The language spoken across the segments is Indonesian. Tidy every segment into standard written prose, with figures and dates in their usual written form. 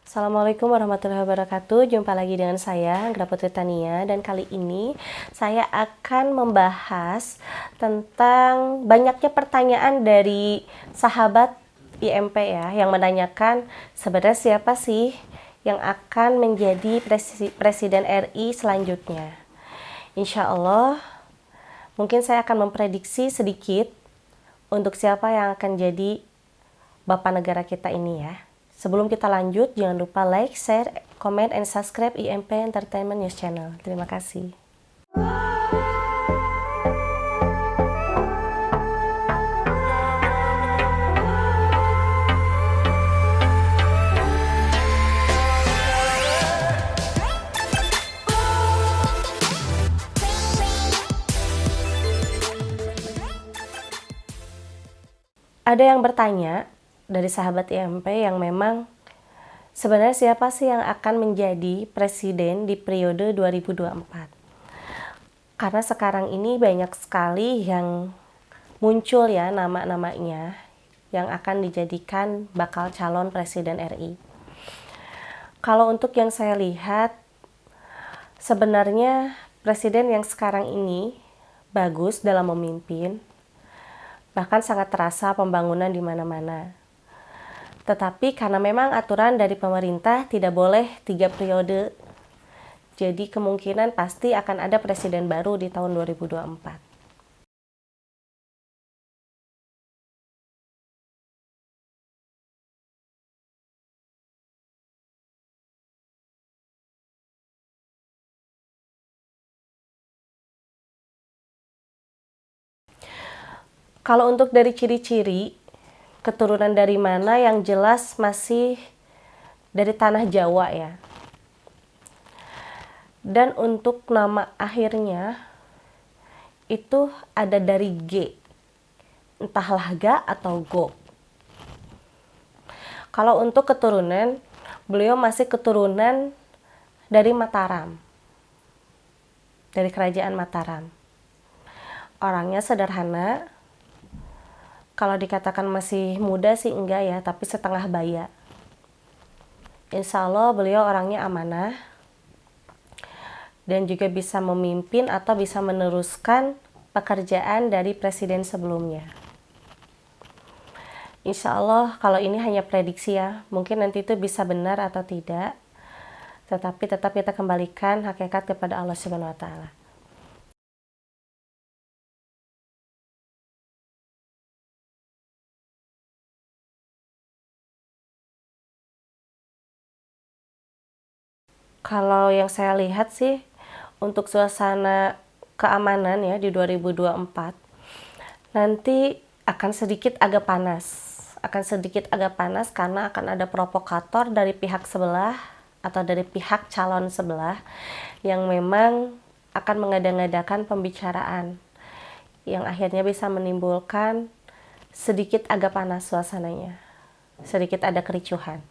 Assalamualaikum warahmatullahi wabarakatuh. Jumpa lagi dengan saya, Anggra Putri Tania, dan kali ini saya akan membahas tentang banyaknya pertanyaan dari sahabat IMP ya, yang menanyakan sebenarnya siapa sih yang akan menjadi Presiden RI selanjutnya. Insya Allah, mungkin saya akan memprediksi sedikit untuk siapa yang akan jadi Bapak negara kita ini ya. Sebelum kita lanjut, jangan lupa like, share, comment, and subscribe IMP Entertainment News Channel. Terima kasih. Ada yang bertanya dari sahabat IMP yang memang sebenarnya siapa sih yang akan menjadi presiden di periode 2024? Karena sekarang ini banyak sekali yang muncul ya nama-namanya yang akan dijadikan bakal calon presiden RI. Kalau untuk yang saya lihat, sebenarnya presiden yang sekarang ini bagus dalam memimpin, bahkan sangat terasa pembangunan di mana-mana. Tetapi karena memang aturan dari pemerintah tidak boleh 3 periode, jadi kemungkinan pasti akan ada presiden baru di tahun 2024. Kalau untuk dari ciri-ciri, keturunan dari mana yang jelas masih dari tanah Jawa ya. Dan untuk nama akhirnya itu ada dari G, entah Laga atau Go. Kalau untuk keturunan, beliau masih keturunan dari Mataram, dari kerajaan Mataram. Orangnya sederhana, kalau dikatakan masih muda sih enggak ya, tapi setengah baya. Insya Allah beliau orangnya amanah, dan juga bisa memimpin atau bisa meneruskan pekerjaan dari presiden sebelumnya. Insya Allah kalau ini hanya prediksi ya, mungkin nanti itu bisa benar atau tidak, tetapi tetap kita kembalikan hakikat kepada Allah Subhanahu wa Ta'ala. Kalau yang saya lihat sih, untuk suasana keamanan ya di 2024, nanti akan sedikit agak panas. Akan sedikit agak panas karena akan ada provokator dari pihak sebelah atau dari pihak calon sebelah yang memang akan mengada-ngadakan pembicaraan yang akhirnya bisa menimbulkan sedikit agak panas suasananya. Sedikit ada kericuhan.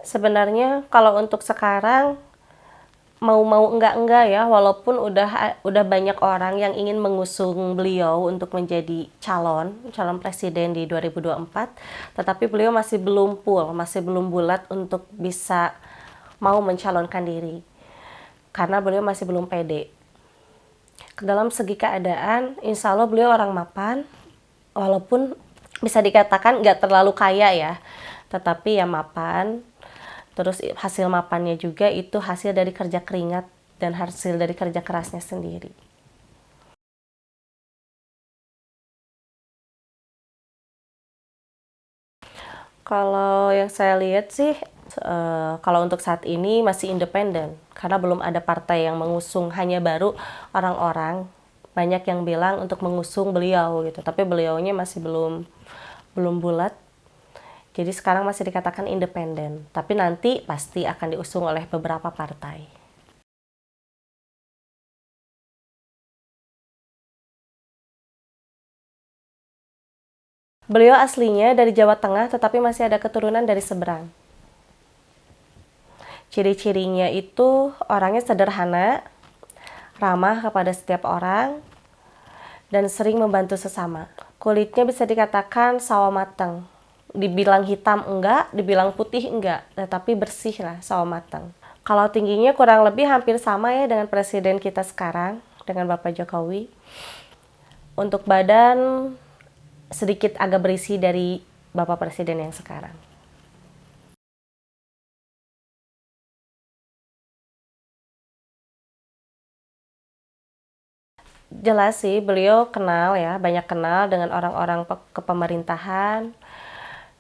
Sebenarnya kalau untuk sekarang mau enggak ya, walaupun udah banyak orang yang ingin mengusung beliau untuk menjadi calon presiden di 2024, tetapi beliau masih belum masih belum bulat untuk bisa mau mencalonkan diri. Karena beliau masih belum pede. Dalam segi keadaan, insya Allah beliau orang mapan, walaupun bisa dikatakan nggak terlalu kaya ya, tetapi ya mapan. Terus hasil mapannya juga itu hasil dari kerja keringat dan hasil dari kerja kerasnya sendiri. Kalau yang saya lihat sih, kalau untuk saat ini masih independen, karena belum ada partai yang mengusung, hanya baru orang-orang banyak yang bilang untuk mengusung beliau gitu, tapi beliaunya masih belum bulat. Jadi sekarang masih dikatakan independen, tapi nanti pasti akan diusung oleh beberapa partai. Beliau aslinya dari Jawa Tengah, tetapi masih ada keturunan dari seberang. Ciri-cirinya itu orangnya sederhana, ramah kepada setiap orang, dan sering membantu sesama. Kulitnya bisa dikatakan sawo mateng. Dibilang hitam enggak, dibilang putih enggak, tetapi bersih lah, sawo mateng. Kalau tingginya kurang lebih hampir sama ya dengan presiden kita sekarang, dengan Bapak Jokowi. Untuk badan sedikit agak berisi dari Bapak Presiden yang sekarang. Jelas sih, beliau kenal ya, banyak kenal dengan orang-orang kepemerintahan,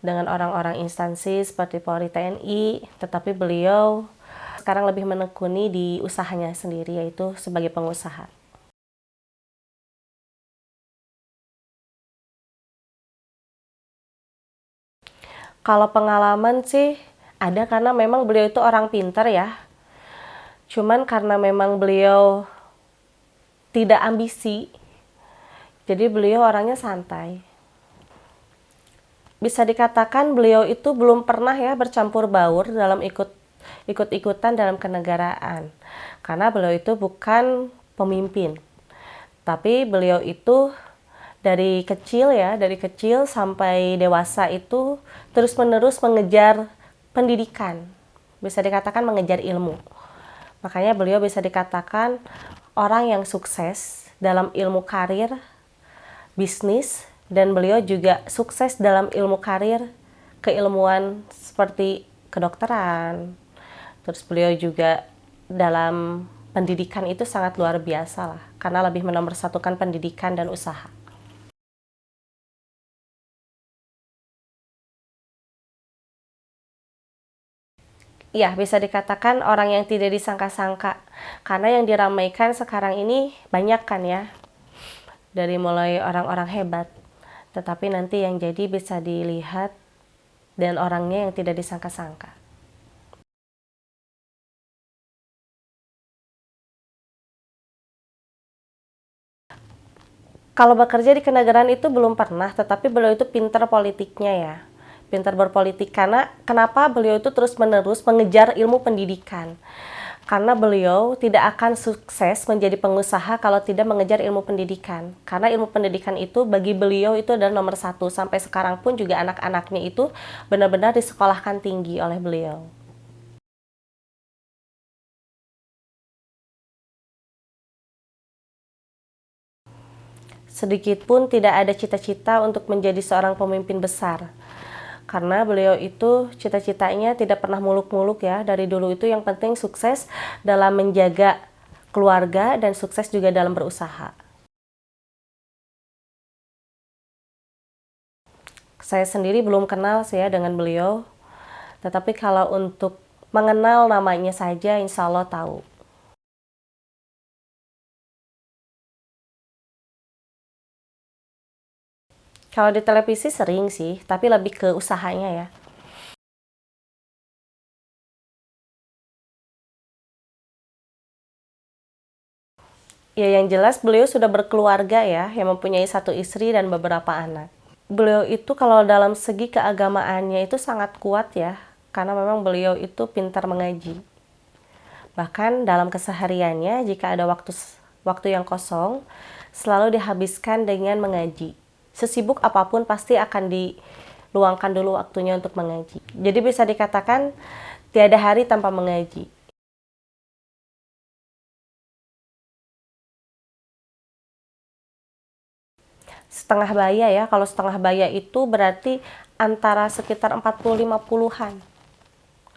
dengan orang-orang instansi seperti Polri, TNI, tetapi beliau sekarang lebih menekuni di usahanya sendiri, yaitu sebagai pengusaha. Kalau pengalaman sih ada, karena memang beliau itu orang pintar ya. Cuman karena memang beliau tidak ambisi, jadi beliau orangnya santai. Bisa dikatakan beliau itu belum pernah ya bercampur baur dalam ikut-ikutan dalam kenegaraan. Karena beliau itu bukan pemimpin. Tapi beliau itu dari kecil sampai dewasa itu terus-menerus mengejar pendidikan. Bisa dikatakan mengejar ilmu. Makanya beliau bisa dikatakan orang yang sukses dalam ilmu karir, bisnis, dan beliau juga sukses dalam ilmu karir, keilmuan seperti kedokteran. Terus beliau juga dalam pendidikan itu sangat luar biasa lah, karena lebih menomorsatukan pendidikan dan usaha. Ya, bisa dikatakan orang yang tidak disangka-sangka. Karena yang diramaikan sekarang ini banyak kan ya. Dari mulai orang-orang hebat. Tetapi nanti yang jadi bisa dilihat dan orangnya yang tidak disangka-sangka. Kalau bekerja di kenegaraan itu belum pernah, tetapi beliau itu pintar politiknya ya. Pintar berpolitik, karena kenapa beliau itu terus-menerus mengejar ilmu pendidikan. Karena beliau tidak akan sukses menjadi pengusaha kalau tidak mengejar ilmu pendidikan. Karena ilmu pendidikan itu bagi beliau itu adalah nomor satu. Sampai sekarang pun juga anak-anaknya itu benar-benar disekolahkan tinggi oleh beliau. Sedikit pun tidak ada cita-cita untuk menjadi seorang pemimpin besar. Karena beliau itu cita-citanya tidak pernah muluk-muluk ya. Dari dulu itu yang penting sukses dalam menjaga keluarga dan sukses juga dalam berusaha. Saya sendiri belum kenal sih ya dengan beliau. Tetapi kalau untuk mengenal namanya saja insya Allah tahu. Kalau di televisi sering sih, tapi lebih ke usahanya ya. Ya yang jelas beliau sudah berkeluarga ya, yang mempunyai satu istri dan beberapa anak. Beliau itu kalau dalam segi keagamaannya itu sangat kuat ya, karena memang beliau itu pintar mengaji. Bahkan dalam kesehariannya jika ada waktu yang kosong, selalu dihabiskan dengan mengaji. Sesibuk apapun pasti akan diluangkan dulu waktunya untuk mengaji. Jadi bisa dikatakan tiada hari tanpa mengaji. Setengah baya ya, kalau setengah baya itu berarti antara sekitar 40-50-an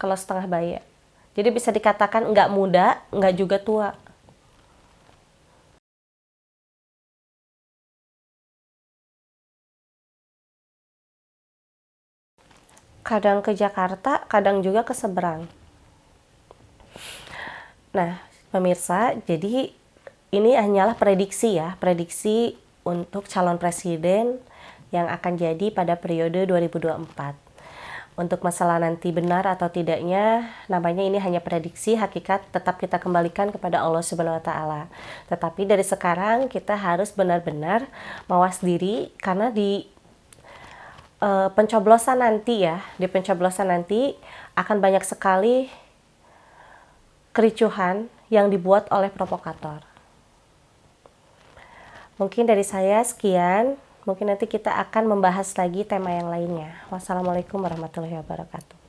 kalau setengah baya. Jadi bisa dikatakan nggak muda, nggak juga tua. Kadang ke Jakarta, kadang juga ke seberang. Nah, pemirsa, jadi ini hanyalah prediksi ya, prediksi untuk calon presiden yang akan jadi pada periode 2024. Untuk masalah nanti benar atau tidaknya, namanya ini hanya prediksi, hakikat tetap kita kembalikan kepada Allah Subhanahu wa taala. Tetapi dari sekarang kita harus benar-benar mawas diri, karena di pencoblosan nanti ya, di pencoblosan nanti akan banyak sekali kericuhan yang dibuat oleh provokator. Mungkin dari saya sekian, mungkin nanti kita akan membahas lagi tema yang lainnya. Wassalamualaikum warahmatullahi wabarakatuh.